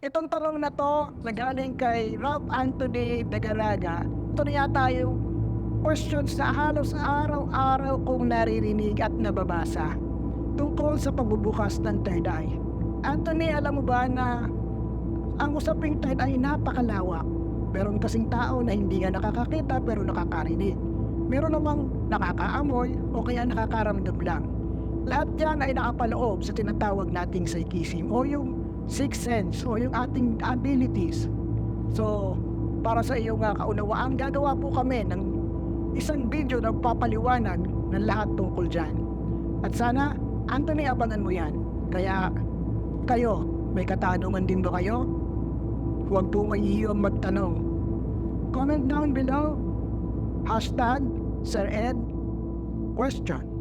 Itong tanong na 'to na galing kay Rob Anthony Dagalaga, ito na yata yung questions na halos araw-araw kong naririnig at nababasa tungkol sa pagbubukas ng third eye. Anthony, alam mo ba na ang usaping third eye napakalawak? Meron kasing tao na hindi nga nakakakita pero nakakarinig. Meron namang nakakaamoy o kaya nakakaramdam lang. Lahat yan ay nakapaloob sa tinatawag nating psychism o yung sixth sense o yung ating abilities. So, para sa iyong kaunawaan, gagawa po kami ng isang video na papaliwanag ng lahat tungkol dyan. At sana, Anthony, abangan mo yan. Kaya, kayo, may katanungan din ba kayo? Huwag po mahihiyang magtanong. Comment down below. #SirEd question.